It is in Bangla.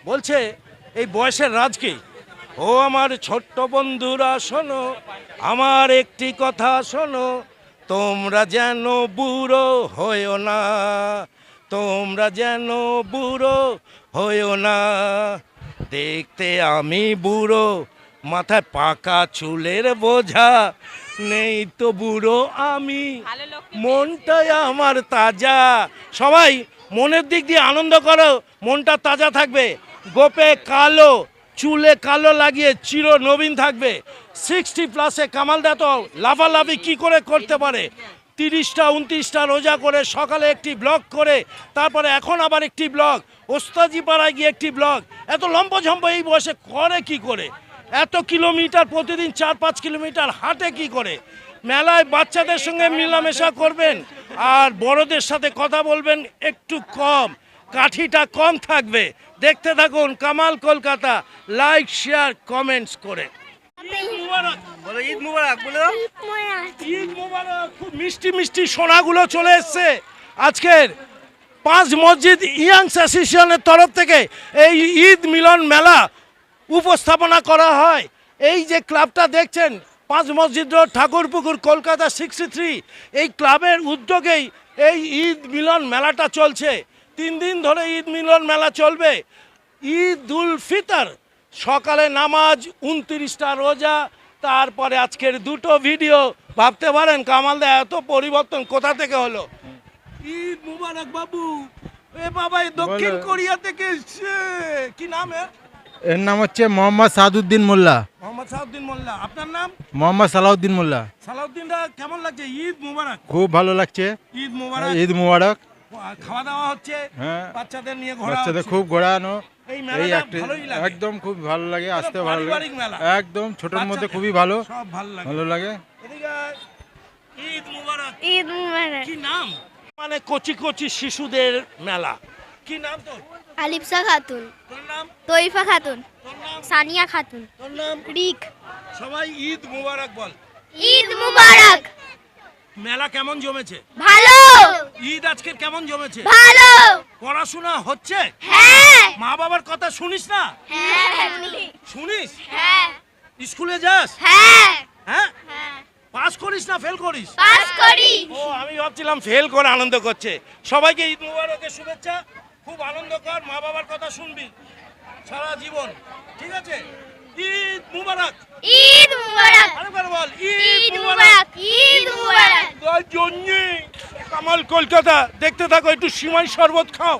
বলছে এই বয়সের রাজ কি? ও আমার ছোট্ট বন্ধুরা শোনো, আমার একটি কথা শোনো, তোমরা যেন বুড়ো হয়েও না, তোমরা যেন বুড়ো হয়েও না। দেখতে আমি বুড়ো, মাথায় পাকা চুলের বোঝা, নেই তো বুড়ো আমি, মনটাই আমার তাজা। সবাই মনের দিক দিয়ে আনন্দ করো, মনটা তাজা থাকবে। গোপে কালো, চুলে কালো লাগিয়ে চির নবীন থাকবে। 60+ কামালদা তো লাফালাফি কি করে করতে পারে? 30টা 29টা রোজা করে, সকালে একটি ব্লগ করে, তারপরে এখন আবার একটি ব্লগ, ওস্তাজি পাড়ায় গিয়ে একটি ব্লগ। এত লম্বঝম্ব এই বয়সে করে কি করে? এত কিলোমিটার প্রতিদিন 4-5 কিলোমিটার হাঁটে কি করে? মেলায় বাচ্চাদের সঙ্গে মেলামেশা করবেন আর বড়দের সাথে কথা বলবেন একটু কম, কাঠিটা কম থাকবে। দেখতে থাকুন Kamal Kolkata, like share comments করে। ঈদ মুবারক বলো, ঈদ মুবারক বলো, ঈদ মুবারক। খুব মিষ্টি মিষ্টি সোনাগুলো চলে এসছে আজকের 5 মসজিদ ইয়াংস অ্যাসোসিয়েশনের তরফ থেকে এই ঈদ মিলন মেলা উপস্থাপনা করা হয়। এই যে ক্লাবটা দেখছেন 5 মসজিদ রোড, ঠাকুরপুকুর, কলকাতা 63, এই ক্লাবের উদ্যোগেই এই ঈদ মিলন মেলাটা চলছে। 3 দিন ধরে ঈদ মিলন মেলা চলবে। ঈদ উল ফিতর, সকালে নামাজ, 29টা রোজা, তারপরে আজকের 2টো ভিডিও। ভাবতে পারেন কামালদা এত পরিবর্তন কোথা থেকে হলো? ঈদ মুবারক বাবু। এ বাবা, এই দক্ষিণ কোরিয়া থেকে এসছে, কি নাম এর নাম হচ্ছে মোহাম্মদ সাদউদ্দিন মোল্লা। মোহাম্মদ সাউদ্দিন মোল্লা। আপনার নাম? মোহাম্মদ সালাউদ্দিন মোল্লা। সালাউদ্দিনদা, কেমন লাগছে? ঈদ মুবারক। খুব ভালো লাগছে। ঈদ মুবারক। ঈদ মুবারক। খাওয়া দাওয়া হচ্ছে, হ্যাঁ, বাচ্চাদের নিয়ে ঘোরা বাচ্চাদের হচ্ছে। খুব ঘোরানো। এই এই মেলাটা একটা ভালোই লাগে। একদম খুব ভালো লাগে, আসতে ভালো পারিবারিক লাগে মেলা। একদম, ছোটর মধ্যে বাচ্চাদের খুবই ভালো, সব ভালো লাগে। ভালো লাগে। এদিকে আয়। ঈদ মুবারক। ঈদ মুবারক। কি নাম? মানে কচি কচি শিশুদের মেলা। কি নাম তোর? আলিফসা খাতুন, তোর নাম? তৈফা খাতুন, তোর নাম? সানিয়া খাতুন, তোর নাম? রিক। সবাই ঈদ মুবারক বল। ঈদ মুবারক। মেলা কেমন জমেছে? ভালো ঈদ আজকে কেমন জমেছে? ভালো। পড়াশোনা হচ্ছে? হ্যাঁ মা বাবার কথা শুনিস না? হ্যাঁ শুনিস? হ্যাঁ স্কুলে যাস? হ্যাঁ হ্যাঁ? হ্যাঁ। পাস করিস না ফেল করিস? পাস করি। ও, আমি ভাবছিলাম ফেল করে আনন্দ করছে। সবাইকে ঈদ মুবারকের শুভেচ্ছা। খুব আনন্দ কর, মা বাবার কথা শুনবি সারা জীবন, ঠিক আছে? ঈদ মুবারক। ঈদ মুবারক। আরেকবার বল, ঈদ মুবারক। ঈদ মুবারক। কামাল কলকাতা দেখতে থাকো, একটু সিমাই শরবত খাও।